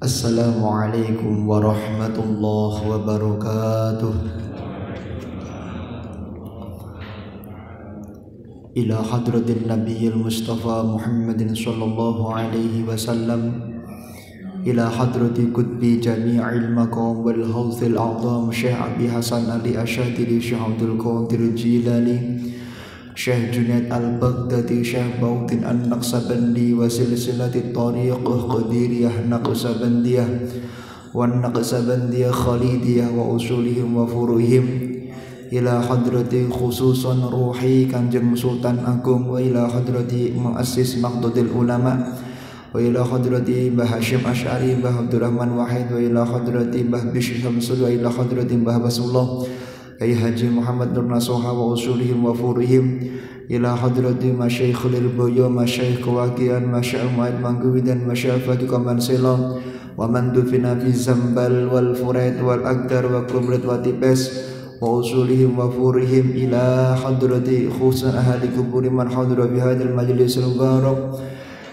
Assalamualaikum warahmatullahi wabarakatuh. Ila hadratin nabiyil mustafa Muhammadin sallallahu alaihi wasallam, ila hadrati qutbi jami'il maqam wal hawthil a'zam Syekh Abi Hasan Ali Asyadili, Syekh Abdul Qadir Jilani, Syekh Junaid Al-Baghdadi, Syekh Bautin An-Naqsabandi wa silsilatit tariqah Qadiriyah Naqsabandiyah wan Naqsabandiyah Khalidiyah wa usulihim wa furuhim, ila hadrati khususan ruhi Kanjeng Sultan Agung, wa ila hadrati muassis Maqdudil Ulama, wa ila hadrati Mbah Hasyim Asy'ari, Mbah Abdurrahman Wahid, wa ila hadrati Mbah Bishr Syamsul, wa ila hadrati Mbah Basullah Kyai Haji Muhammad Nur Nasuha wa usulihim wa furuhim, ila hadrati Masyaikhul Irboyo, Masyaikh Kewakian, Masyaikh Mu'aid Mangguwi dan Masyaikh Faqih Kaman Selong, wa man dufina fi Zambal wal Furaid wal Agdar wa Kumrit wa Tipes wa usulihim wa furuhim, ila hadrati khususan ahli kuburi man hadra bi hadzal majlis al-mubarak,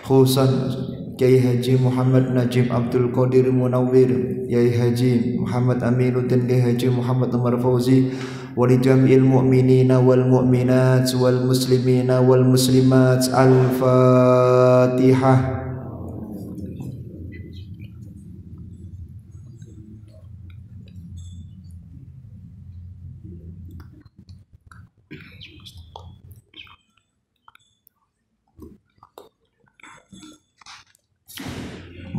khususan Kyai Haji Muhammad Najib Abdul Qadir Munawwir, Kyai Haji Muhammad Aminuddin, Kyai Haji Muhammad Umar Fauzi, wa li jami'il mu'minina wal mu'minat wal muslimina wal muslimat. Al-Fatihah.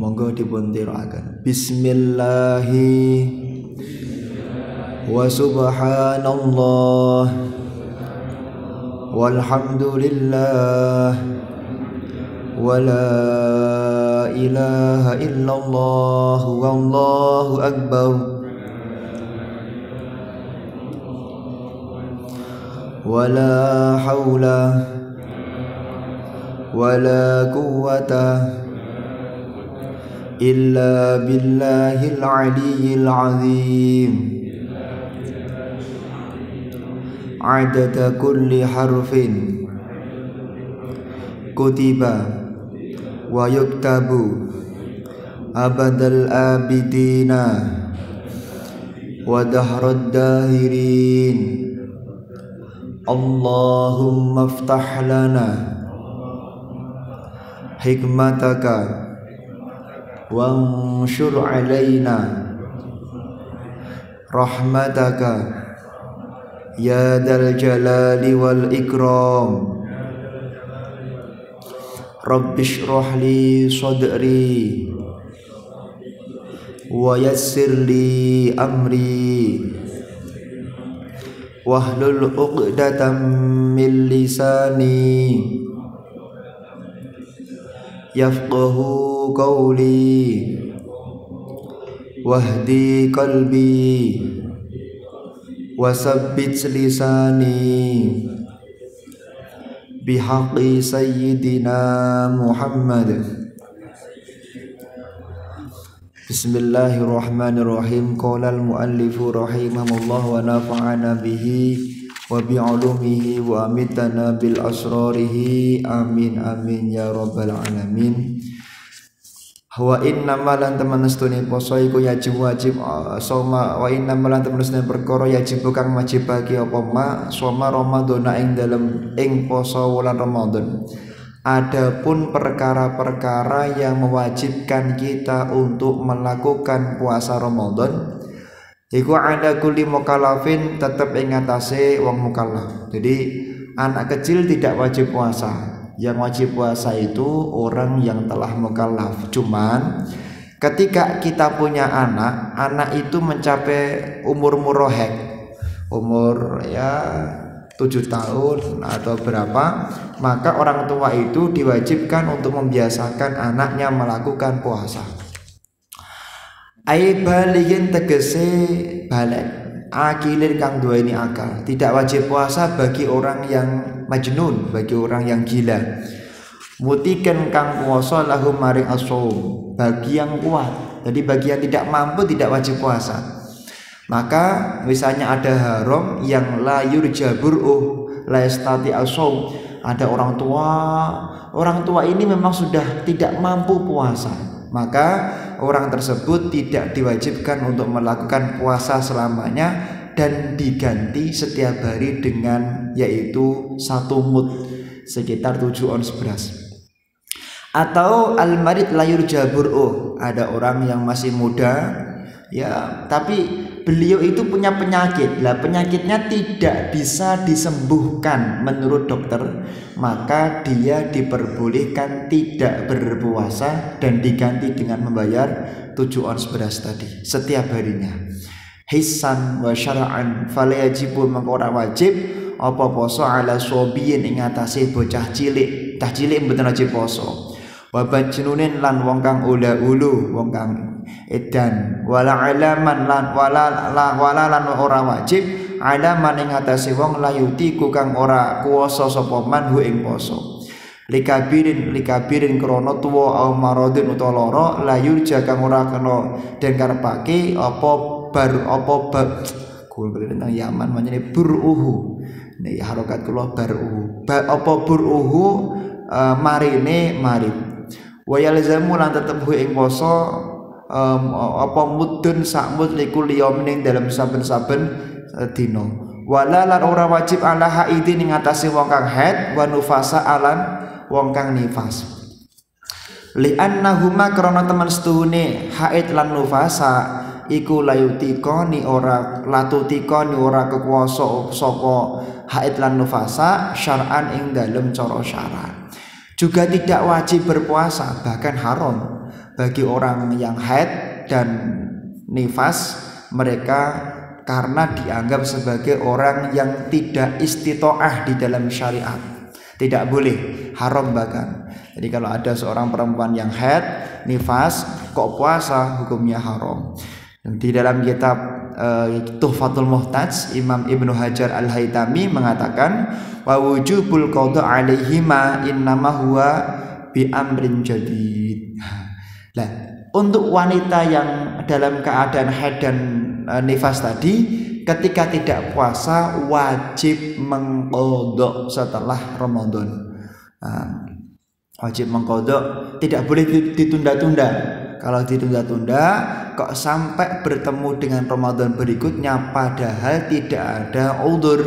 Monggo dipun tiraken. Bismillahi wa subhanallah walhamdulillah wa la ilaha illallah wallahu akbar wa la hawla wa la quwwata illa billahil aliyyil azim. Adada kulli harfin kutiba wa yuktabu abadal abidina wa dahrad dahirin. Allahumma aftah lana hikmataka wanshur alaina rahmataka ya dal jalali wal ikram. Rabbi shrah li sadri wa yassir li amri wahlul 'uqdatam min lisani yafqahu qawli wahdi qalbi wasabbit lisani bihaqqi sayyidina Muhammad. Bismillahirrahmanirrahim. Qala al-muallifu rahimahullah wa nafa'ana bihi wa bi'ulumihi wa amitana bil asrarihi, amin amin ya rabbal alamin. Wa inna malan temen stune poso iku wajib soma, wa inna malan temen stune perkara yajib kang wajibake apa ma soma Ramadhana ing dalem ing poso wulan Ramadan. Adapun perkara-perkara yang mewajibkan kita untuk melakukan puasa Ramadan iku ada kulli mukallafin, tetep ing atase wong mukallaf. Jadi anak kecil tidak wajib puasa. Yang wajib puasa itu orang yang telah mukallaf. Cuman ketika kita punya anak itu mencapai umur murohek, umur ya 7 tahun atau berapa, maka orang tua itu diwajibkan untuk membiasakan anaknya melakukan puasa. Ai balighin tegese balik, akilin kang duweni akal. Tidak wajib puasa bagi orang yang majnun, bagi orang yang gila. Mutiken kang puasa lahum maring as-shaum, bagi yang kuat. Jadi bagi yang tidak mampu tidak wajib puasa. Maka misalnya ada haram yang la yurjabur la yastati as-shaum, ada orang tua ini memang sudah tidak mampu puasa, maka orang tersebut tidak diwajibkan untuk melakukan puasa selamanya dan diganti setiap hari dengan yaitu 1 mud sekitar 7 ons beras. Atau al-marid layur jabur, ada orang yang masih muda ya, tapi beliau itu punya penyakit. Lah penyakitnya tidak bisa disembuhkan menurut dokter, maka dia diperbolehkan tidak berpuasa dan diganti dengan membayar 7 ons beras tadi setiap harinya. Hissan wa syara'an fala yajibu, maka ora wajib apa poso ala sobiyin ing atase bocah cilik. Cah cilik mboten wajib poso. Wa bajnunin lan wong kang ula-ulu, wong kang edan, wala alaman lan wala lan ora wajib alaman ing atase wong layuti ku kang ora kuwasa sapa man hu ing poso. Likabirin krana tuwa au maradun utawa lara layur kang ora kena den karepake apa kul tentang Yaman menjadi buruhu. Nek harokat kula baruhu. Apa buruhu marine marit. Wa yalzamu lan tetep ing poso apa mudun sakmud likul yaumin dalam saben-saben dina. Wala lan ora wajib ala haidi ning atase wong kang haid wa nufasa alan wong kang nifas. Li annahuma krana temen setuhune haid lan nufasa iku layutika ni ora latutika ni ora kekuwasa saka haid lan nufasa syar'an ing dalem cara syara. Juga tidak wajib berpuasa, bahkan haram bagi orang yang haid dan nifas mereka, karena dianggap sebagai orang yang tidak istitoah di dalam syariat. Tidak boleh, haram bahkan. Jadi kalau ada seorang perempuan yang haid, nifas, kok puasa, hukumnya haram. Di dalam kitab Tuhfatul Muhtaj, Imam Ibnu Hajar Al-Haytami mengatakan wa wujubul qada alaihima innama huwa bi amrin jadid. Nah, untuk wanita yang dalam keadaan haid dan nifas tadi, ketika tidak puasa wajib mengqadha setelah Ramadan. Wajib mengqadha, tidak boleh ditunda-tunda. Kalau ditunda-tunda kok sampai bertemu dengan Ramadan berikutnya padahal tidak ada udzur,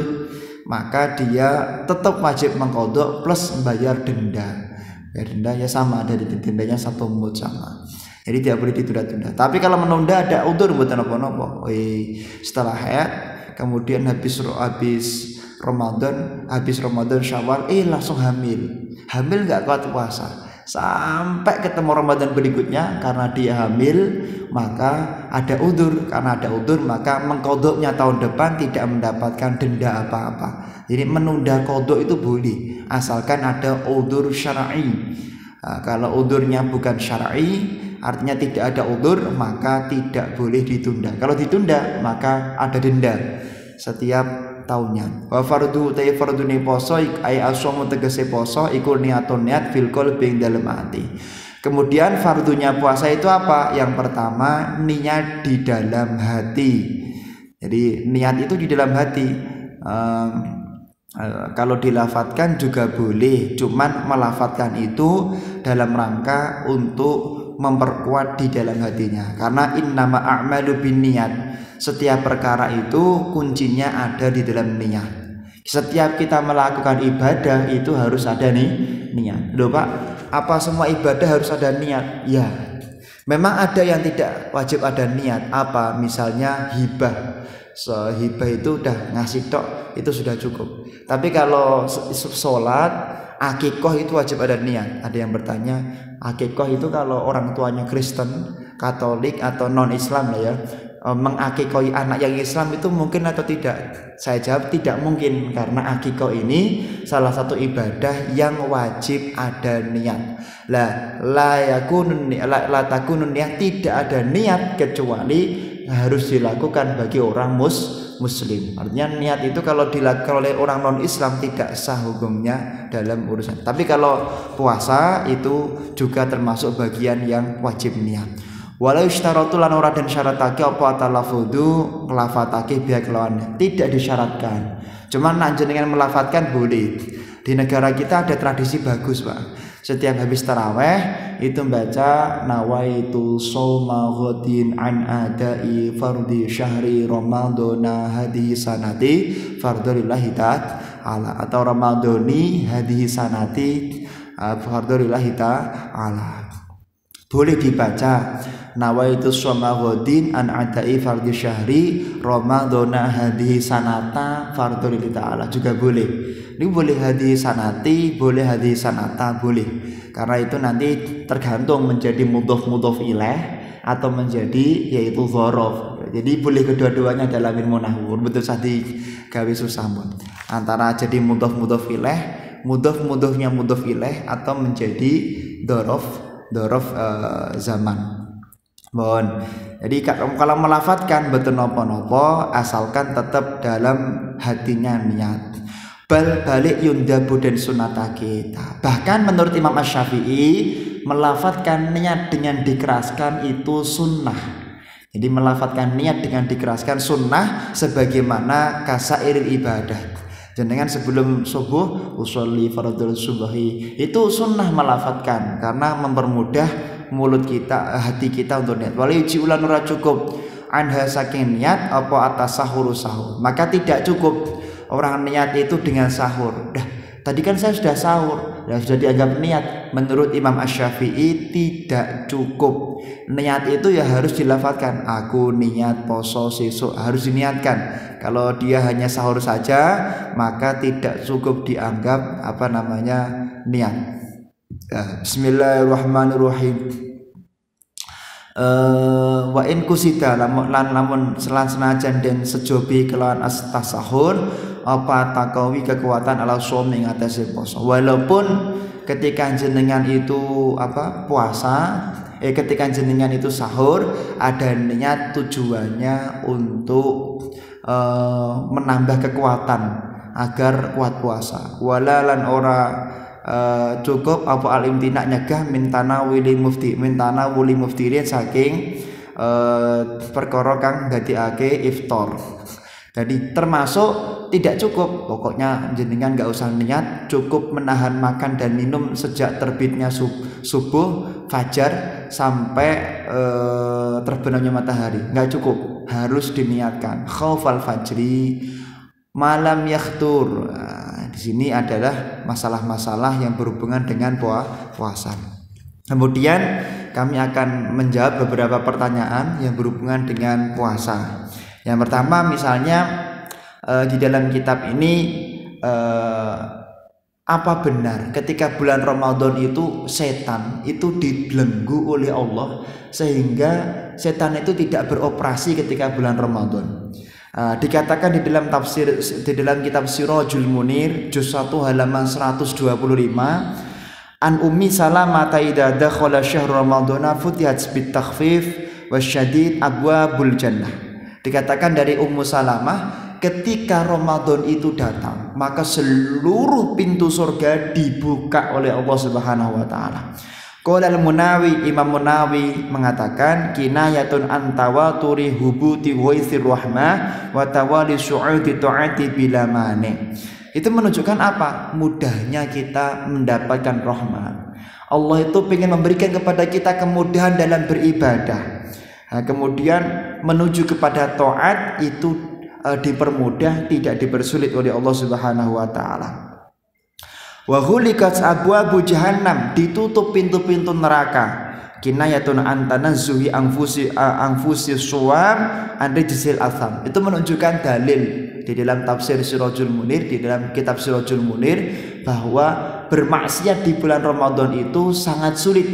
maka dia tetap wajib mengqadha plus membayar denda. Ya dendanya sama, dari dendanya 1 mud sama. Jadi tidak boleh ditunda-tunda. Tapi kalau menunda ada udzur mboten apa-apa. Setelah haid kemudian habis Ramadan Syawal langsung hamil enggak kuat puasa sampai ketemu Ramadan berikutnya. Karena dia hamil maka ada udzur, karena ada udzur maka mengqadhanya tahun depan tidak mendapatkan denda apa-apa. Jadi menunda qadha itu boleh asalkan ada udzur syar'i. Kalau udzurnya bukan syar'i, artinya tidak ada udzur, maka tidak boleh ditunda. Kalau ditunda maka ada denda setiap tahunnya. Wa fardhu ta fardune poso ay asomu tegese poso iku niatun niat fil qalbi dalam hati. Kemudian fardunya puasa itu apa? Yang pertama niat di dalam hati. Jadi niat itu di dalam hati. Kalau dilafatkan juga boleh, cuman melafatkan itu dalam rangka untuk memperkuat di dalam hatinya. Karena innama a'malu binniyat. Setiap perkara itu kuncinya ada di dalam niat. Setiap kita melakukan ibadah itu harus ada niat. Loh Pak, apa semua ibadah harus ada niat? Ya, memang ada yang tidak wajib ada niat. Apa? Misalnya hibah. Hibah itu udah ngasih tok, itu sudah cukup. Tapi kalau sholat, akikoh itu wajib ada niat. Ada yang bertanya, akikoh itu kalau orang tuanya Kristen, Katolik atau non-Islam lah ya, mengakikoi anak yang Islam itu mungkin atau tidak? Saya jawab tidak mungkin, karena akikoh ini salah satu ibadah yang wajib ada niat. La takunun niat, tidak ada niat kecuali harus dilakukan bagi orang muslim. Artinya niat itu kalau dilakukan oleh orang non-Islam tidak sah hukumnya dalam urusan. Tapi kalau puasa itu juga termasuk bagian yang wajib niat. Walau istaratu lan ora den syaratake apa talafudu nglafatake biya kelawan, tidak disyaratkan. Cuman nek jenengan melafatkan boleh. Di negara kita ada tradisi bagus, Pak. Setiap habis taraweh itu baca nawaitu shauma ghadin an adai fardhi syahri ramadhana hadhihi sanati fardholillahi ta'ala, atau ramadhani hadhihi sanati fardholillahi ta'ala. Boleh dibaca nawaitu shauma ghadin an adai fardhi syahri ramadhana hadhihi sanata fardholillahi ta'ala juga boleh. Ini boleh hadhihi sanati, boleh hadhihi sanata, boleh. Karena itu nanti tergantung menjadi mudhof ilaih atau menjadi yaitu dzaraf. Jadi boleh kedua-duanya dalam ilmu nahwu. Betul tadi gawe susah mon. Antara jadi mudhof ilaih, mudhof-mudhofnya mudhof ilaih atau menjadi dzaraf zaman. Mohon. Jadi kalau melafadzkan betul nopo-nopo asalkan tetap dalam hatinya niat. Balik yundabu dan sunatake. Bahkan menurut Imam Asy-Syafi'i melafadzkan niat dengan dikeraskan itu sunnah. Jadi melafadzkan niat dengan dikeraskan sunnah sebagaimana kasairil ibadah. Jenengan sebelum subuh usolli fardhu subhi itu sunnah melafadzkan karena mempermudah mulut kita, hati kita untuk niat. Wali uji ulan ora cukup anha saking niat apa atas sahur, maka tidak cukup orang niat itu dengan sahur. Dah, tadi kan saya sudah sahur, sudah dianggap niat. Menurut Imam Asy-Syafi'i tidak cukup. Niat itu ya harus dilafadzkan. Aku niat poso sesuk, harus diniatkan. Kalau dia hanya sahur saja, maka tidak cukup dianggap niat. Bismillahirrahmanirrahim. Wa in kusida lamun senajan den sejobi kelawan tasahur apa takawi kekuatan ala som ing atase poso. Walaupun ketika jenengan itu puasa, ketika jenengan itu sahur ada niat tujuannya untuk menambah kekuatan agar kuat puasa. Walalan ora cukup apa alimtina nyegah mintana wili muftirin saking perkara kang dadekake iftar. Jadi termasuk tidak cukup, pokoknya jenengan nggak usah niat, cukup menahan makan dan minum sejak terbitnya subuh fajar sampai terbenamnya matahari, nggak cukup, harus diniatkan. Khaufal fajri malam yakhtur. Di sini adalah masalah-masalah yang berhubungan dengan puasa. Kemudian kami akan menjawab beberapa pertanyaan yang berhubungan dengan puasa. Yang pertama misalnya di dalam kitab ini apa benar ketika bulan Ramadan itu setan itu dibelenggu oleh Allah sehingga setan itu tidak beroperasi ketika bulan Ramadan? Dikatakan di dalam kitab Sirajul Munir juz 1 halaman 125, an Ummi Salamah idza dakhala syahr Ramadhana futihat bit takhfif wasyadid abwabul jannah. Dikatakan dari Ummu Salamah, ketika Ramadan itu datang, maka seluruh pintu surga dibuka oleh Allah Subhanahu wa taala. Qala al-Munawi, Imam Munawi mengatakan kinayatun an tawaturi hubuti waisir rahmah wa tawali su'udi ta'ati bila mane. Itu menunjukkan apa? Mudahnya kita mendapatkan rahmat. Allah itu ingin memberikan kepada kita kemudahan dalam beribadah. Kemudian menuju kepada taat itu dipermudah, tidak dipersulit oleh Allah Subhanahu wa taala. Wa ghulikat abwabu jahannam, ditutup pintu-pintu neraka. Kinayatun an tanazzuhi anfusi suwam an rijzil atham. Itu menunjukkan dalil di dalam tafsir Sirajul Munir, di dalam kitab Sirajul Munir, bahwa bermaksiat di bulan Ramadan itu sangat sulit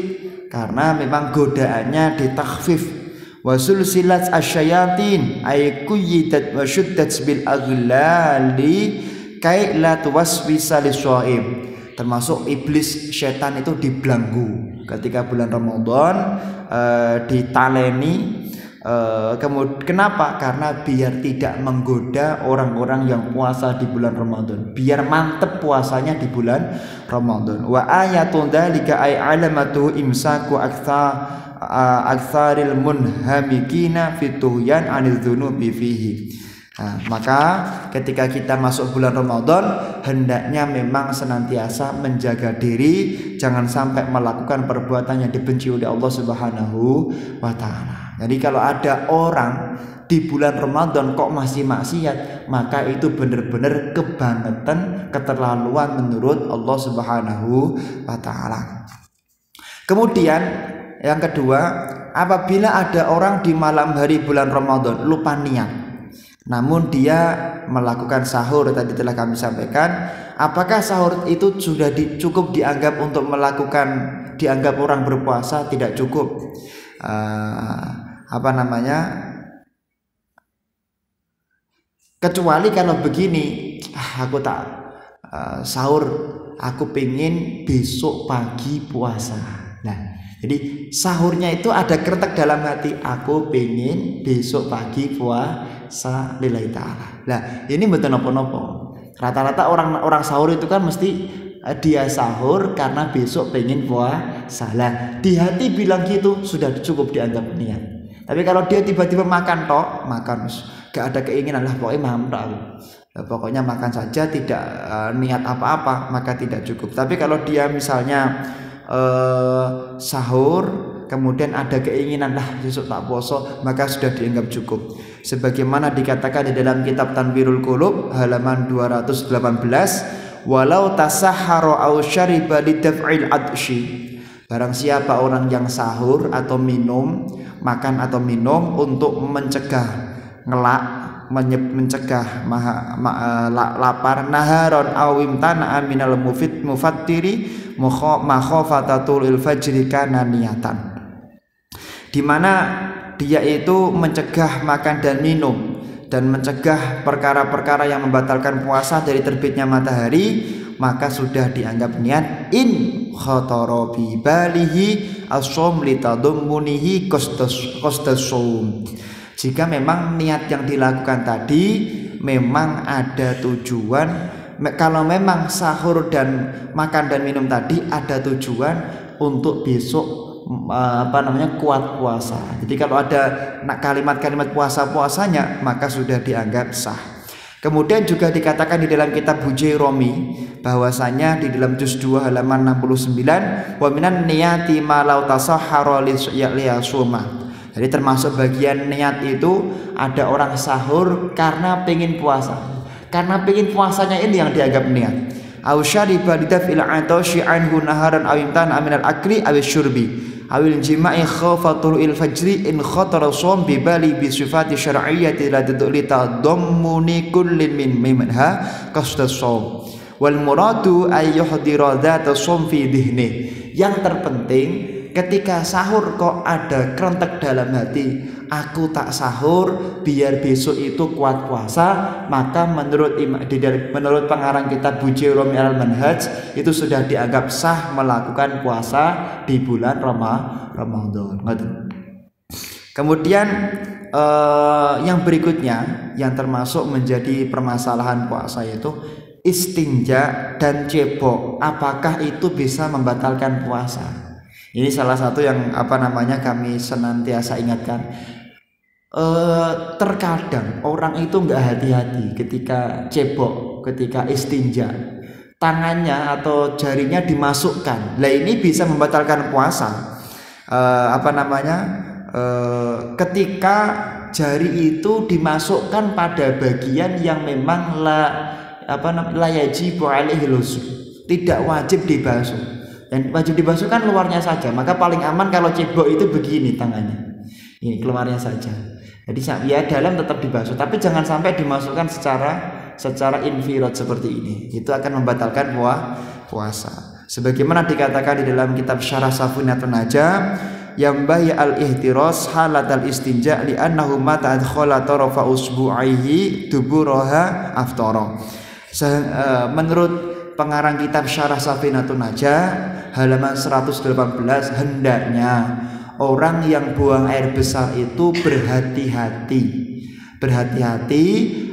karena memang godaannya ditakhfif. Wasul silat asyayatin ay kuyidat wa syuddat bil aghlali kai la tuwaswisa liswaim. Termasuk iblis setan itu dibelenggu ketika bulan Ramadan, ditaleni. Kenapa? Karena biar tidak menggoda orang-orang yang puasa di bulan Ramadan, biar mantep puasanya di bulan Ramadan. Wa ayatun dzalika ay alamatu imsaku aktsaril munhamikina fi tuhyan anil dzunubi fihi. Nah, maka ketika kita masuk bulan Ramadan, hendaknya memang senantiasa menjaga diri, jangan sampai melakukan perbuatan yang dibenci oleh Allah Subhanahu wa Ta'ala. Jadi kalau ada orang di bulan Ramadan kok masih maksiat, maka itu benar-benar kebangetan, keterlaluan menurut Allah Subhanahu wa Ta'ala. Kemudian yang kedua, apabila ada orang di malam hari bulan Ramadan lupa niat, namun dia melakukan sahur, tadi telah kami sampaikan, apakah sahur itu sudah cukup dianggap untuk dianggap orang berpuasa? Tidak cukup. Kecuali kalau begini, aku tak sahur, aku pengen besok pagi puasa. Nah, jadi sahurnya itu ada kretek dalam hati, aku pengen besok pagi puasa lillahi ta'ala. Nah, ini betul nopo-nopo. Rata-rata orang sahur itu kan mesti dia sahur karena besok pengen puasa. Lah, di hati bilang gitu sudah cukup dianggap niat. Tapi kalau dia tiba-tiba makan gak ada keinginan, lah pokoknya mampu, pokoknya makan saja, tidak niat apa-apa, maka tidak cukup. Tapi kalau dia misalnya sahur kemudian ada keinginan, lah besok tak poso, maka sudah dianggap cukup. Sebagaimana dikatakan di dalam kitab Tanwirul Qulub halaman 218, walau tasahhara aw syariba lidaf'il adshi, barang siapa orang yang sahur atau makan atau minum untuk mencegah ngelak, mencegah lapar, naharon awimtana aminal mufattiri makhafatatul fajri kana niatan, di mana dia itu mencegah makan dan minum dan mencegah perkara-perkara yang membatalkan puasa dari terbitnya matahari, maka sudah dianggap niat. In khatara bi balihi as-shaum litadammunihi qasdas-shaum, jika memang niat yang dilakukan tadi memang ada tujuan, kalau memang sahur dan makan dan minum tadi ada tujuan untuk besok kuat puasa. Jadi kalau ada kalimat-kalimat puasanya maka sudah dianggap sah. Kemudian juga dikatakan di dalam kitab Hujai Romi bahwasanya di dalam juz 2 halaman 69, wa minan niyati ma law tasahhara liyasuma. Jadi termasuk bagian niat itu ada orang sahur karena pengen puasa. Karena pengen puasanya ini yang dianggap niat. Aw syariba lidaf'il atashi anhu naharan aw imtan aminal akli aw syurbi awil jima'i khafatul fajri in khatara shaum bi bali bi sifati syar'iyyati la tadammuni kullin min minha qasdas shaum wal muradu ay yuhdira dzata shaum fi dhihni. Yang terpenting ketika sahur kok ada kerentek dalam hati, aku tak sahur biar besok itu kuat puasa, maka menurut pengarang kitab Hujai Romi al-Manhaj itu sudah dianggap sah melakukan puasa di bulan Ramadan. Kemudian yang berikutnya yang termasuk menjadi permasalahan puasa yaitu istinja dan cebok. Apakah itu bisa membatalkan puasa? Ini salah satu yang kami senantiasa ingatkan. Terkadang orang itu nggak hati-hati ketika cebok, ketika istinja, tangannya atau jarinya dimasukkan. Lah ini bisa membatalkan puasa. Ketika jari itu dimasukkan pada bagian yang memang la yajibu alaihi lusu, tidak wajib dibasuh. Dan wajib dibasuh kan luarnya saja, maka paling aman kalau cebok itu begini tangannya, ini keluarnya saja. Jadi ya dalam tetap dibasuh, tapi jangan sampai dimasukkan secara infirad seperti ini. Itu akan membatalkan puasa. Sebagaimana dikatakan di dalam kitab Syarah Safinatun Najah, yang bahya al-ihtiras halat al-istinja li'annahu mata adkhala tarafa usbu'aihi duburaha aftara. Menurut pengarang kitab Syarah Safinatun Najah halaman 118, hendaknya orang yang buang air besar itu berhati-hati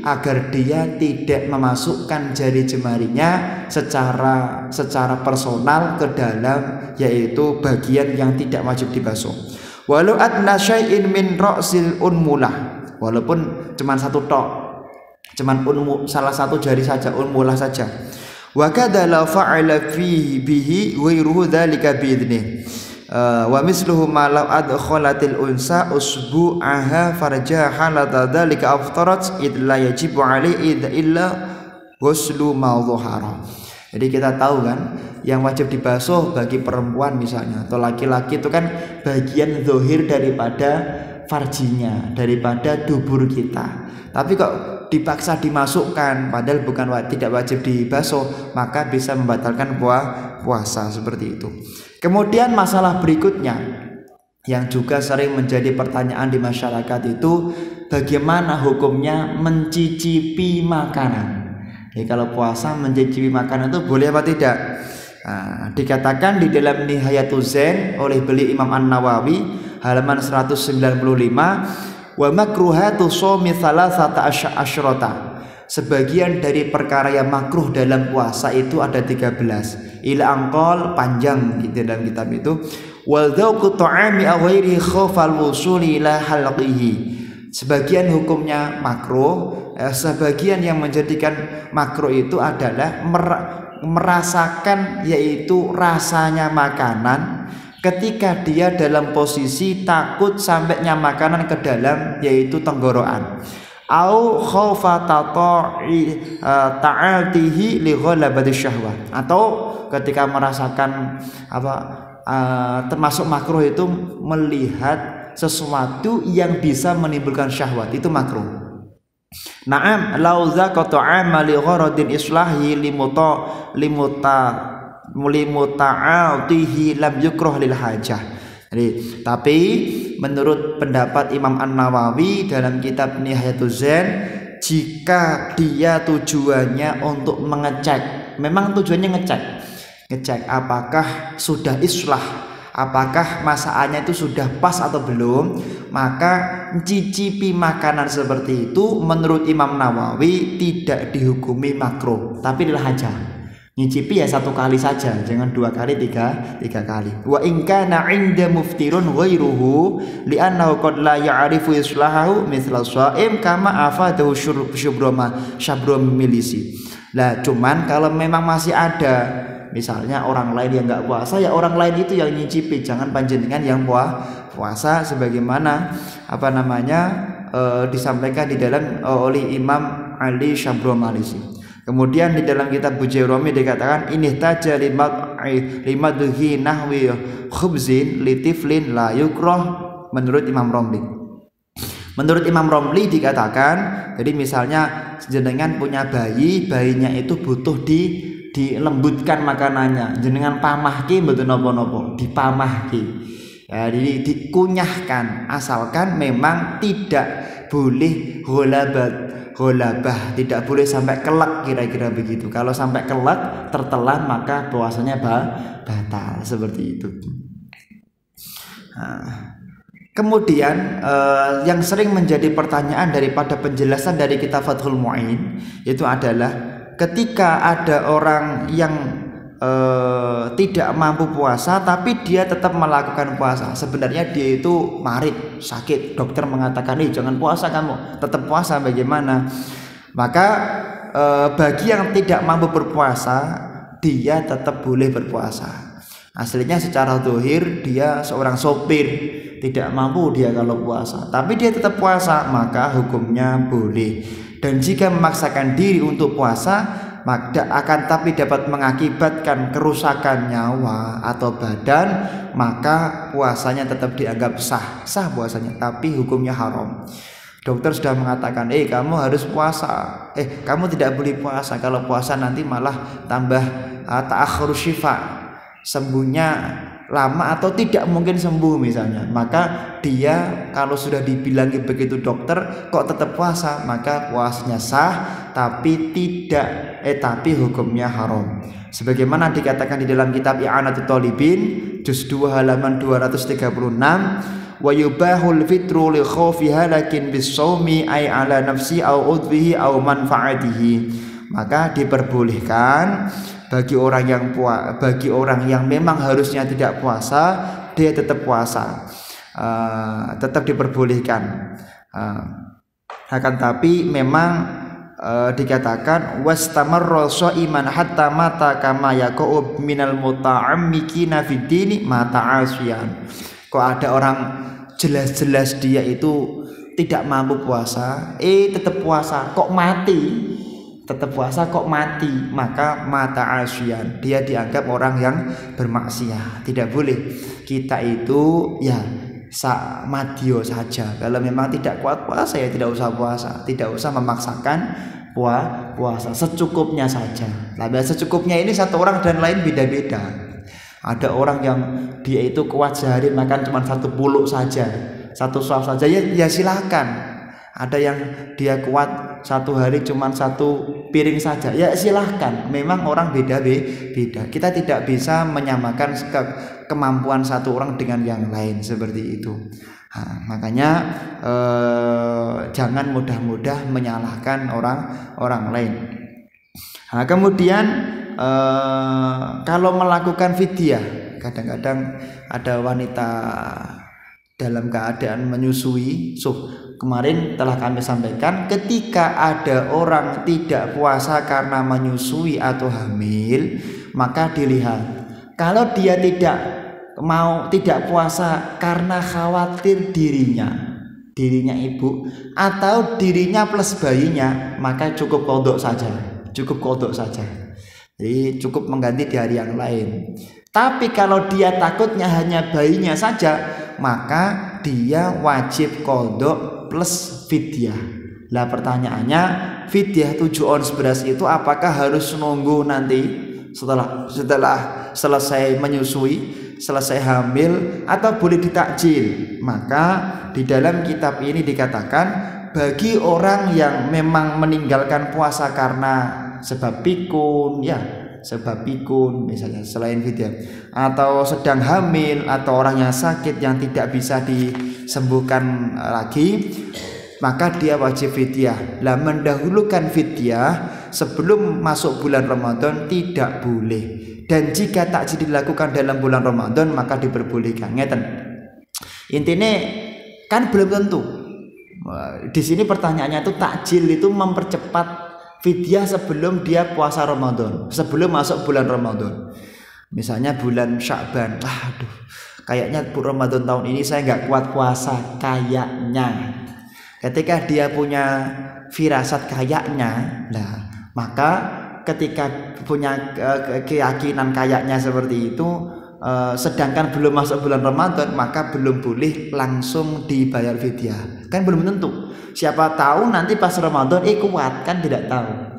agar dia tidak memasukkan jari jemarinya secara personal ke dalam yaitu bagian yang tidak wajib dibasuh. Walau adna syai'in min ra'sil unmulah, walaupun cuma satu tok cuman salah satu jari saja, unmulah saja. Wa kadza la fa'ala fihi bihi ghairuhu dzalika bi idnih. Wa misluhu ma law adkhalatil unsa usbu'aha farjaha halata dzalika aftarat id la yajibu alaihi illa ghuslu ma dhahara. Jadi kita tahu kan, yang wajib dibasuh bagi perempuan misalnya atau laki-laki itu kan bagian zahir daripada farjinya, daripada dubur kita. Tapi kok dipaksa dimasukkan padahal bukan tidak wajib dibasuh, maka bisa membatalkan puasa seperti itu. Kemudian masalah berikutnya yang juga sering menjadi pertanyaan di masyarakat itu, bagaimana hukumnya mencicipi makanan? Jadi kalau puasa mencicipi makanan itu boleh apa tidak? Nah, dikatakan di dalam Nihayatul Zain oleh beliau Imam An-Nawawi halaman 195, wa makruhatu shaumi thalathata asyrata. Sebagian dari perkara yang makruh dalam puasa itu ada 13. Ila angqal, panjang gitu dalam kitab itu. Wal dzauqu ta'ami aw ghairihi khawfal wusuli ila halqihi. Sebagian hukumnya makruh, sebagian yang menjadikan makruh itu adalah merasakan yaitu rasanya makanan ketika dia dalam posisi takut sampainya makanan ke dalam yaitu tenggorokan. Au khaufa ta'atihi li ghalabati syahwat, atau ketika merasakan termasuk makruh itu melihat sesuatu yang bisa menimbulkan syahwat, itu makruh. Na'am law zaqata 'ama li gharadin islahi limuta'atihi lam yukrah lil hajah. Jadi, tapi menurut pendapat Imam An-Nawawi dalam kitab Nihayatul Zain, jika dia tujuannya untuk mengecek, memang tujuannya ngecek apakah sudah islah, apakah masakannya itu sudah pas atau belum, maka mencicipi makanan seperti itu menurut Imam Nawawi tidak dihukumi makruh, tapi lil hajah. Nyicipi ya 1 kali saja, jangan 2 kali, 3 kali. Wa in kana 'inda muftirun ghairuhu li'annahu qad la ya'rifu islahu mithla shaim kama afadahu syabrum milisi. Lah cuman kalau memang masih ada misalnya orang lain yang enggak puasa, ya orang lain itu yang nyicipi, jangan panjenengan yang puasa sebagaimana disampaikan di dalam oleh Imam Ali Syabrum Malisi. Kemudian di dalam kitab Bujairami dikatakan ini taja limadhi nahwi khubzin litiflin la yukrah menurut Imam Romli. Menurut Imam Romli dikatakan, jadi misalnya jenengan punya bayinya itu butuh dilembutkan makanannya, jenengan pamahki mboten napa-napa, dipamahki. Ya, jadi dikunyahkan, asalkan memang tidak boleh gholabah, tidak boleh sampai kelak, kira-kira begitu. Kalau sampai kelak tertelan maka puasanya batal, seperti itu. Nah, kemudian yang sering menjadi pertanyaan daripada penjelasan dari kitab Fathul Mu'in itu adalah ketika ada orang yang tidak mampu puasa tapi dia tetap melakukan puasa. Sebenarnya dia itu marid, sakit, dokter mengatakan jangan puasa, kamu tetap puasa, bagaimana? Maka bagi yang tidak mampu berpuasa, dia tetap boleh berpuasa. Aslinya secara zahir dia seorang sopir, tidak mampu dia kalau puasa, tapi dia tetap puasa, maka hukumnya boleh. Dan jika memaksakan diri untuk puasa akan tapi dapat mengakibatkan kerusakan nyawa atau badan, maka puasanya tetap dianggap sah puasanya, tapi hukumnya haram. Dokter sudah mengatakan kamu harus puasa, kamu tidak boleh puasa, kalau puasa nanti malah tambah ta'akhur syifa, sembuhnya lama atau tidak mungkin sembuh misalnya. Maka dia kalau sudah dibilangi begitu dokter kok tetap puasa, maka puasanya sah tapi tapi hukumnya haram. Sebagaimana dikatakan di dalam kitab I'anatul Talibin juz 2 halaman 236, wa yubahul fitru li khawfi halakin bis-shaumi ay ala nafsi au udhihi au manfaatihi. Maka diperbolehkan bagi orang yang memang harusnya tidak puasa, dia tetap puasa, tetap diperbolehkan. Akan tapi memang dikatakan wastamarra shaiman hatta mata kama yaqub minal muta'ammikina fid dini mata asyan. Kok ada orang jelas-jelas dia itu tidak mampu puasa, tetap puasa kok mati, tetap puasa kok mati, maka mata asyan, dia dianggap orang yang bermaksiat. Tidak boleh kita itu ya madio saja. Kalau memang tidak kuat puasa ya tidak usah puasa, tidak usah memaksakan puasa, secukupnya saja. Nah, secukupnya ini satu orang dan lain beda-beda. Ada orang yang dia itu kuat sehari makan cuma 1 puluk saja, 1 suap saja, ya silakan. Ada yang dia kuat 1 hari cuma 1 piring saja, ya silahkan. Memang orang beda-beda. Kita tidak bisa menyamakan kemampuan satu orang dengan yang lain seperti itu. Nah, makanya jangan mudah-mudah menyalahkan orang lain. Nah, kemudian kalau melakukan fidyah, kadang-kadang ada wanita dalam keadaan menyusui. Kemarin telah kami sampaikan, ketika ada orang tidak puasa karena menyusui atau hamil, maka dilihat. Kalau dia tidak puasa karena khawatir dirinya ibu atau dirinya plus bayinya, maka cukup qadha saja. Jadi cukup mengganti di hari yang lain. Tapi kalau dia takutnya hanya bayinya saja, maka dia wajib qadha plus fidyah. Lah pertanyaannya, fidyah 7 ons beras itu apakah harus nunggu nanti setelah selesai menyusui, selesai hamil, atau boleh ditakjil? Maka di dalam kitab ini dikatakan, bagi orang yang memang meninggalkan puasa karena sebab pikun misalnya selain fidyah, atau sedang hamil, atau orang yang sakit yang tidak bisa disembuhkan lagi, maka dia wajib fidyah. Lah mendahulukan fidyah sebelum masuk bulan Ramadan tidak boleh. Dan jika takjil dilakukan dalam bulan Ramadan maka diperbolehkan. Ngeten. Intinya kan belum tentu. Di sini pertanyaannya itu takjil itu mempercepat fidyah sebelum dia puasa Ramadan, sebelum masuk bulan Ramadan. Misalnya bulan Sya'ban, kayaknya Ramadan tahun ini saya nggak kuat puasa, kayaknya. Ketika dia punya firasat kayaknya, maka ketika punya keyakinan kayaknya seperti itu, sedangkan belum masuk bulan Ramadan, maka belum boleh langsung dibayar fidyah. Kan belum tentu. Siapa tahu nanti pas Ramadan kuat, kan tidak tahu.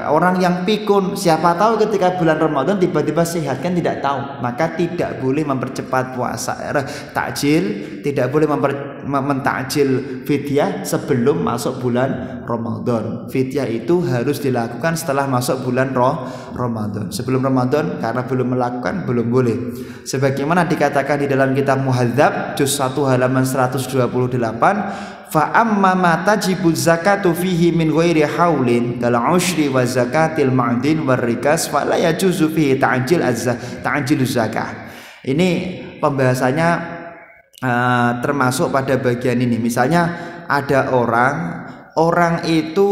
Orang yang pikun, siapa tahu ketika bulan Ramadan tiba-tiba sehat, kan tidak tahu. Maka tidak boleh mempercepat puasa takjil, tidak boleh mentakjil fidyah sebelum masuk bulan Ramadan. Fidyah itu harus dilakukan setelah masuk bulan Ramadan. Sebelum Ramadan karena belum melakukan belum boleh. Sebagaimana dikatakan di dalam kitab Muhadzab juz 1 halaman 128, fa amma ma tajibu zakatu fihi min ghairi haulin kal ushri wa zakatil ma'din war rikas fa la yajuzu fihi ta'jil zakah. Ini pembahasannya termasuk pada bagian ini. Misalnya ada orang itu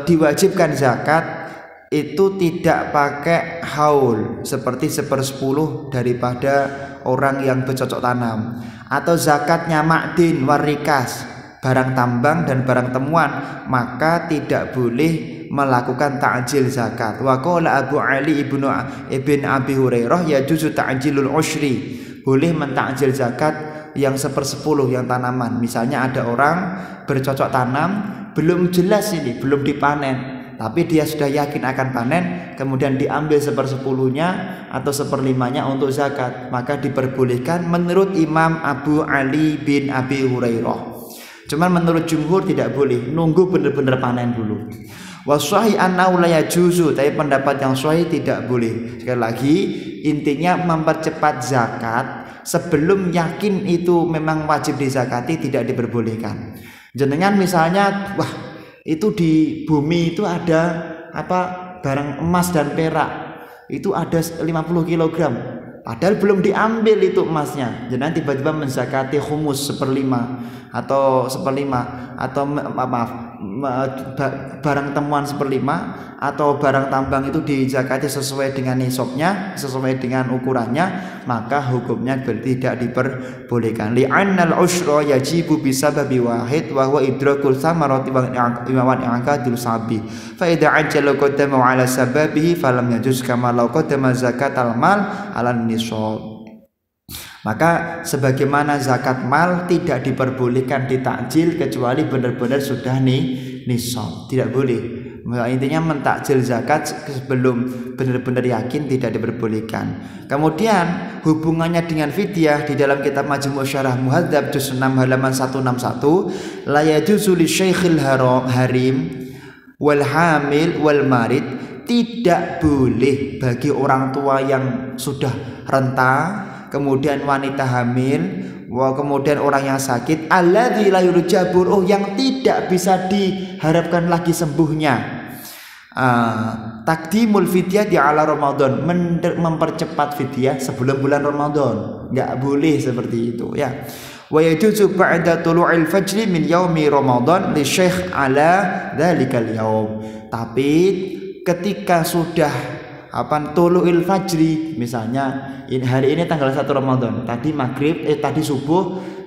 diwajibkan zakat itu tidak pakai haul, seperti 1/10 daripada orang yang bercocok tanam, atau zakatnya makdin warikas, barang tambang dan barang temuan, maka tidak boleh melakukan ta'jil zakat. Wa qala Abu Ali ibn Abi Hurairah yajuzu ta'jilul ushri, boleh mentakjil zakat yang 1/10 yang tanaman. Misalnya ada orang bercocok tanam, belum jelas ini, belum dipanen, tapi dia sudah yakin akan panen, kemudian diambil 1/10-nya atau 1/5-nya untuk zakat, maka diperbolehkan menurut Imam Abu Ali bin Abi Hurairah. Cuman menurut jumhur tidak boleh, nunggu benar-benar panen dulu. Wasahih annahu la yajuzu, tapi pendapat yang sahih tidak boleh. Sekali lagi, intinya mempercepat zakat sebelum yakin itu memang wajib dizakati tidak diperbolehkan. Jenengan misalnya, itu di bumi itu ada barang emas dan perak, itu ada 50 kg, padahal belum diambil itu emasnya. Jangan tiba-tiba menzakati humus 1/5 atau 1/5 atau barang temuan 1/5 atau barang tambang itu dizakati sesuai dengan nisabnya, sesuai dengan ukurannya, maka hukumnya tidak diperbolehkan. Li'annal usyra yajibu bisababi wahid wa huwa idrakul samarati wa i'aqadul sabi. Fa idza ajjala qaddama 'ala sababihi falam yajuz kama law qaddama zakatal mal 'ala nisab. Maka sebagaimana zakat mal tidak diperbolehkan ditakjil kecuali benar-benar sudah nisab, tidak boleh. Intinya mentakjil zakat sebelum benar-benar yakin tidak diperbolehkan. Kemudian hubungannya dengan fidyah di dalam kitab Majmu' Syarah Muhadzab juz 6 halaman 161, la yajuzu li syaikhil harim wal hamil wal marid, tidak boleh bagi orang tua yang sudah renta, kemudian wanita hamil, kemudian orang yang sakit, alladzi la yurja bur'uh, yang tidak bisa diharapkan lagi sembuhnya. Takdimul fidyah di ala Ramadan, mempercepat fidyah sebelum bulan Ramadan, enggak boleh seperti itu ya. Wa yajuzu ba'da tulu'il fajri min yaumi Ramadan li syekh ala dzalikal yaum. Tapi ketika sudah tulu'il fajri, misalnya hari ini tanggal 1 Ramadan, tadi maghrib tadi subuh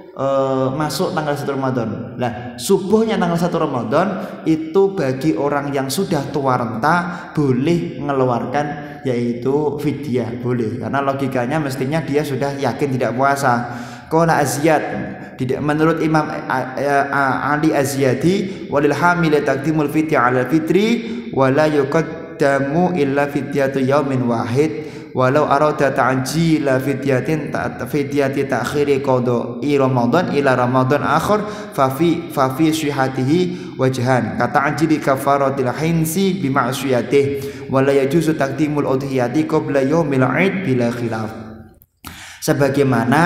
masuk tanggal 1 Ramadan. Nah, subuhnya tanggal 1 Ramadan itu bagi orang yang sudah tua renta boleh mengeluarkan yaitu fidyah, boleh, karena logikanya mestinya dia sudah yakin tidak puasa. Qala Azyad, menurut Imam Ali Azyadi, walil hamil taqdimul fidyah 'ala fitri wa la yuqaddamu illa fidyatu yaumin wahid walau arada ta'jila fidyati ta'khiri qada'i Ramadan ila Ramadan akhir fa fi syihatihi wajhan kata ta'jili kafaratil hinsi bi ma'siyatihi wa la yajuzu taqdimul udhiyati qabla yaumil 'id bila khilaf. Sebagaimana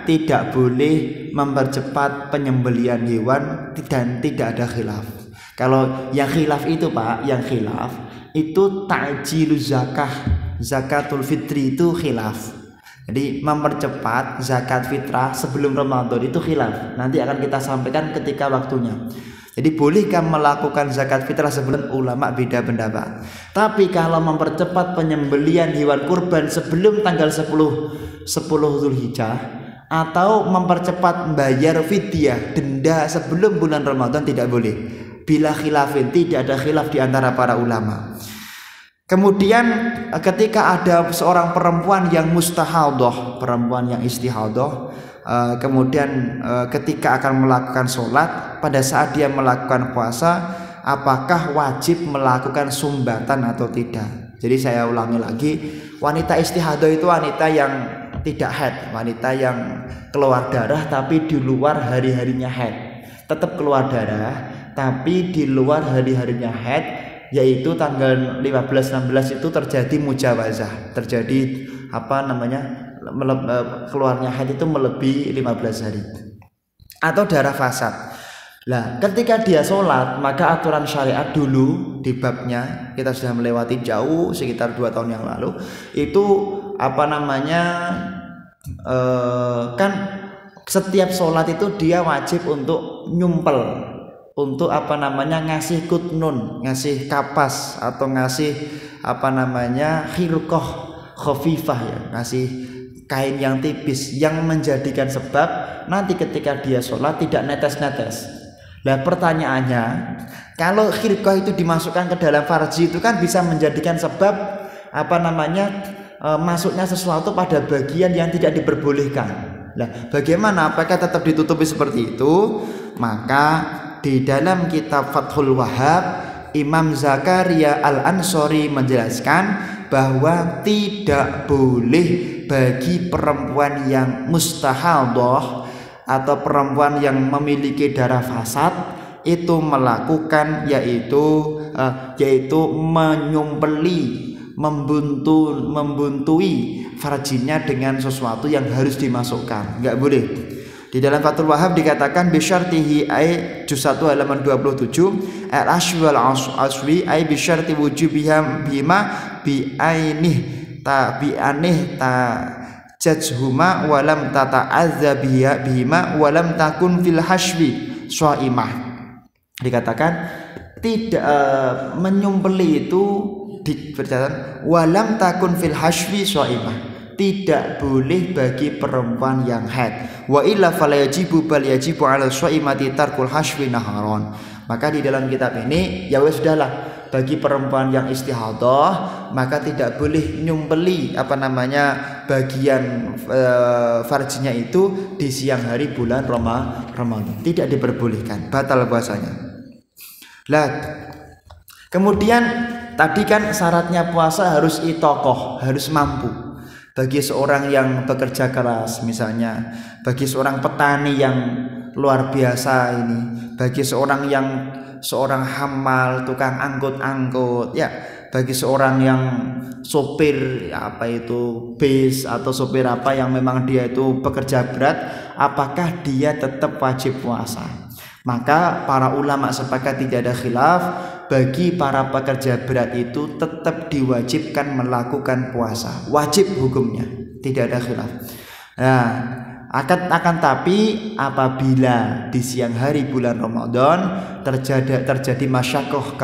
tidak boleh mempercepat penyembelihan hewan dan tidak ada khilaf. Kalau yang khilaf itu Pak, yang khilaf itu ta'jiluz zakah, zakatul fitri itu khilaf. Jadi mempercepat zakat fitrah sebelum Ramadan itu khilaf. Nanti akan kita sampaikan ketika waktunya. Jadi bolehkah melakukan zakat fitrah sebelum, ulama beda pendapat. Tapi kalau mempercepat penyembelihan hewan kurban sebelum tanggal 10 Zulhijjah atau mempercepat membayar fidyah denda sebelum bulan Ramadan tidak boleh. Bila khilafin, tidak ada khilaf di antara para ulama. Kemudian ketika ada seorang perempuan yang mustahadhah, perempuan yang istihadhah, kemudian ketika akan melakukan sholat, pada saat dia melakukan puasa, apakah wajib melakukan sumbatan atau tidak? Jadi saya ulangi lagi, wanita istihadhah itu wanita yang tidak haid, wanita yang keluar darah tapi di luar hari-harinya haid, tetap keluar darah tapi di luar hari-harinya haid, yaitu tanggal 15-16 itu terjadi mujawazah, terjadi keluarnya haid itu melebihi 15 hari, atau darah fasad. Nah, ketika dia sholat, maka aturan syariat dulu di babnya kita sudah melewati jauh sekitar 2 tahun yang lalu, itu kan setiap sholat itu dia wajib untuk nyumpel, untuk ngasih kutnun, ngasih kapas atau ngasih khirqah khafifah ya, ngasih kain yang tipis yang menjadikan sebab nanti ketika dia sholat tidak netes-netes. Nah pertanyaannya, kalau khirqah itu dimasukkan ke dalam farji itu kan bisa menjadikan sebab masuknya sesuatu pada bagian yang tidak diperbolehkan. Nah bagaimana, apakah tetap ditutupi seperti itu? Maka di dalam kitab Fathul Wahhab, Imam Zakaria Al-Ansori menjelaskan bahwa tidak boleh bagi perempuan yang mustahadhah atau perempuan yang memiliki darah fasad itu melakukan yaitu menyumpeli, membuntui farjinya dengan sesuatu yang harus dimasukkan, enggak boleh. Di dalam Fathul Wahhab dikatakan bisyartihi ay juz 1 halaman 27, al-ashwi wal aswi ay bisyarti wujubiha bima bi ainih ta jajhuma walam tata'adza bihima walam takun fil hashwi shaimah. Dikatakan tidak menyumpeli itu dipercayakan walam takun fil hashwi shaimah, tidak boleh bagi perempuan yang haid. Wa illa fala yajibu bal yajibu 'ala shaimati tarkul hashwi naharon. Maka di dalam kitab ini ya wes sudahlah, bagi perempuan yang istihadah maka tidak boleh nyumpeli bagian farjinya itu di siang hari bulan Ramadan. Tidak diperbolehkan, batal puasanya. Lah, kemudian tadi kan syaratnya puasa harus itokoh, harus mampu. Bagi seorang yang bekerja keras misalnya, bagi seorang petani yang luar biasa ini, bagi seorang hamal, tukang angkut-angkut, ya, bagi seorang yang sopir bis atau sopir yang memang dia itu pekerja berat, apakah dia tetap wajib puasa? Maka para ulama sepakat tidak ada khilaf, bagi para pekerja berat itu tetap diwajibkan melakukan puasa, wajib hukumnya, tidak ada khilaf. Nah, akan tapi apabila di siang hari bulan Ramadan terjadi masyakoh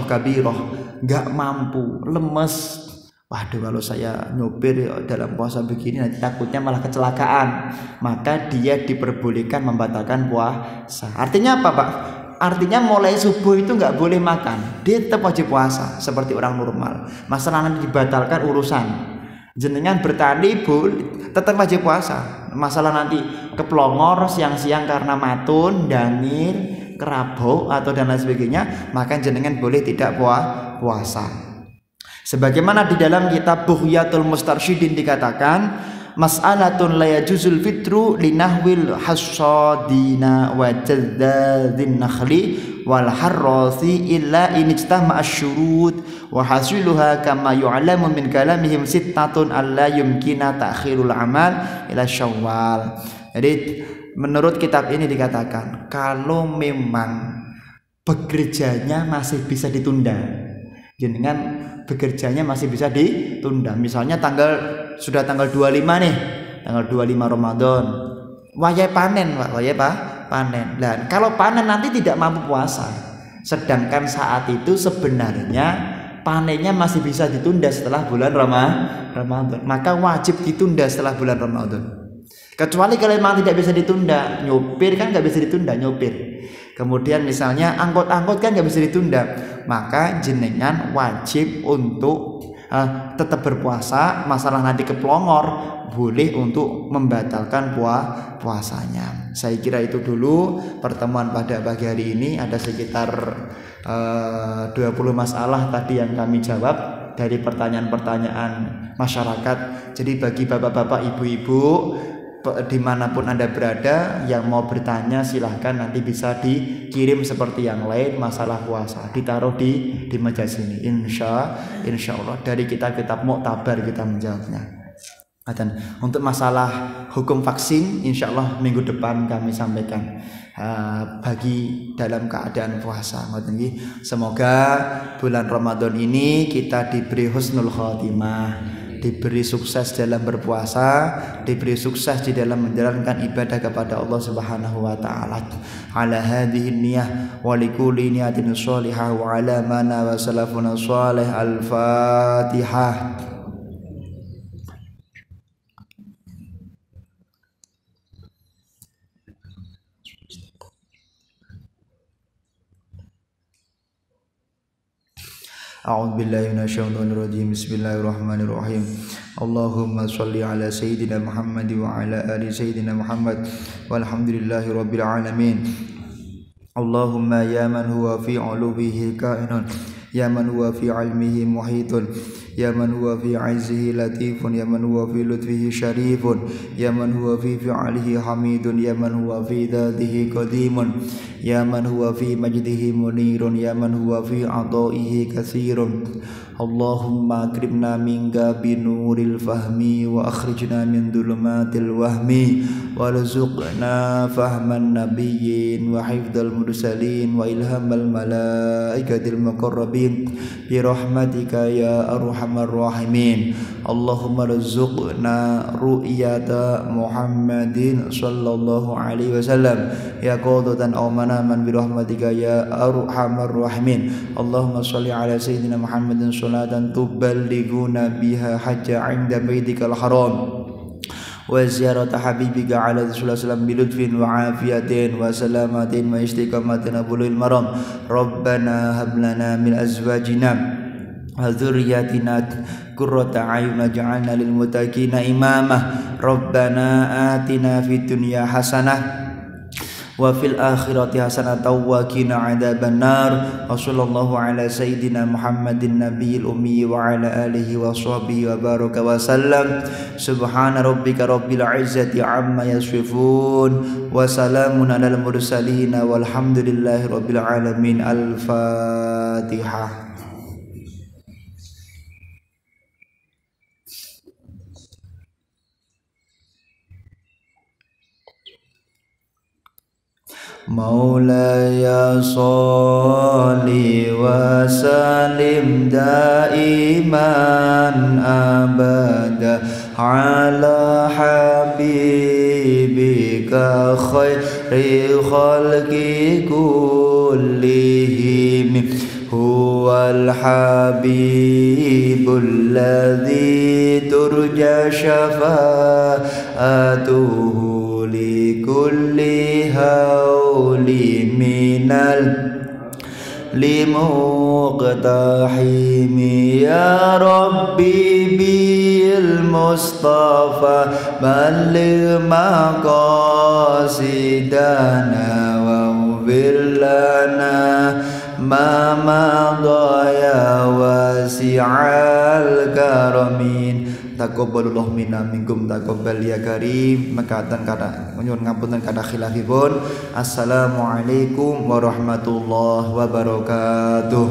kabiroh, nggak mampu, lemes, waduh kalau saya nyopir dalam puasa begini nanti takutnya malah kecelakaan, maka dia diperbolehkan membatalkan puasa. Artinya apa, Pak? Artinya mulai subuh itu nggak boleh makan, dia tetap wajib puasa seperti orang normal. Masalah nanti dibatalkan urusan jenengan bertani tetap wajib puasa. Masalah nanti keplongor siang-siang karena matun, dangir, kerabau atau dan lain sebagainya, maka jenengan boleh tidak puasa. Sebagaimana di dalam kitab Bughyatul Mustarsyidin dikatakan, mas'alatun la yajuzul fitru linahwil hasadina wa jaddadin nakhli wal harrasi illa in ijtama asyurut wa hasiluha kama yu'lamu min kalamihim sittatun alla yumkina ta'khirul amal ila syawal. Jadi menurut kitab ini dikatakan kalau memang bekerjanya masih bisa ditunda, jenengan bekerjanya masih bisa ditunda. Misalnya sudah tanggal 25 nih, tanggal 25 Ramadan, wayah panen, Pak, panen. Dan kalau panen nanti tidak mampu puasa, sedangkan saat itu sebenarnya panennya masih bisa ditunda setelah bulan Ramadan, maka wajib ditunda setelah bulan Ramadan. Kecuali kalau memang tidak bisa ditunda, nyopir kan nggak bisa ditunda, nyopir. Kemudian misalnya angkot-angkot kan nggak bisa ditunda, maka jenengan wajib untuk tetap berpuasa. Masalah nanti keplongor boleh untuk membatalkan puasanya. Saya kira itu dulu pertemuan pada pagi hari ini. Ada sekitar 20 masalah tadi yang kami jawab dari pertanyaan-pertanyaan masyarakat. Jadi bagi bapak-bapak, ibu-ibu, dimanapun Anda berada yang mau bertanya silahkan, nanti bisa dikirim seperti yang lain masalah puasa, ditaruh di meja sini. Insya Allah dari kitab-kitab muktabar kita menjawabnya. Dan untuk masalah hukum vaksin insya Allah minggu depan kami sampaikan bagi dalam keadaan puasa. Semoga bulan Ramadan ini kita diberi husnul khotimah, diberi sukses dalam berpuasa, diberi sukses di dalam menjalankan ibadah kepada Allah Subhanahu wa taala. Ala hadhihi niyyah wa likulli niyatin shalihah wa ala mana wa salafuna shalih. Al-Fatihah. A'udzu billahi minasyaitonir rajim. Bismillahirrahmanirrahim. Allahumma shalli ala sayyidina Muhammad wa ala ali sayyidina Muhammad walhamdulillahi rabbil alamin. Allahumma ya man huwa fi 'uluwihi kainun, ya man huwa fi 'ilmihi muhitun, ya man huwa fi 'izzihi latifun, ya man huwa fi lutfihi syarifun, ya man huwa fi fi'alihi hamidun, ya man huwa fi dzatihi qadimun, ya man huwa fi majdihi munirun, ya man huwa fi 'ata'ihi katsirun. Allahumma akrimna minka binuril fahmi wa akhrijna min dhulumatil wahmi warzuqna fahman nabiyyin wa hifdzal mursalin wa ilhamal malaikatil muqarrabin birahmatika ya arhamar rahimin. Allahumma rzuqna ru'yata Muhammadin sallallahu alaihi wasallam ya qadatan aw manaman birahmatika ya arhamar rahimin. Allahumma shalli ala sayyidina Muhammadin salatan tuballighuna biha hajja 'inda baitikal haram wa ziyarata habibika ala sallallahu bilutfin wa afiyatin wa salamatin wa istiqamatin abulil maram. Rabbana hab lana min azwajina wa dzurriyyatina qurrata a'yun waj'alna lil muttaqina imama. Rabbana atina fid dunya hasanah wa fil akhirati hasanatan wa qina adzabannar. Wa sallallahu ala sayyidina Muhammadin nabiyil ummi wa ala alihi wa sahbihi wa baraka wa sallam. Subhana rabbika rabbil izzati amma yasifun wa salamun alal mursalin walhamdulillahi rabbil alamin. Al-Fatihah. Maulaya sholli wa sallim daiman abada ala habibika khairi khalqi kullihim huwal habibul ladzi turja syafa'atuhu li kulli hauli minal limuqtahimi ya rabbi bil mustafa balligh maqasidana wa lana ma madaya wasi'al karamin. Taqabbalallahu minna minkum taqabbal ya karim. Makaten kada nyuwun ngapunten kada khilafipun. Assalamualaikum warahmatullahi wabarakatuh.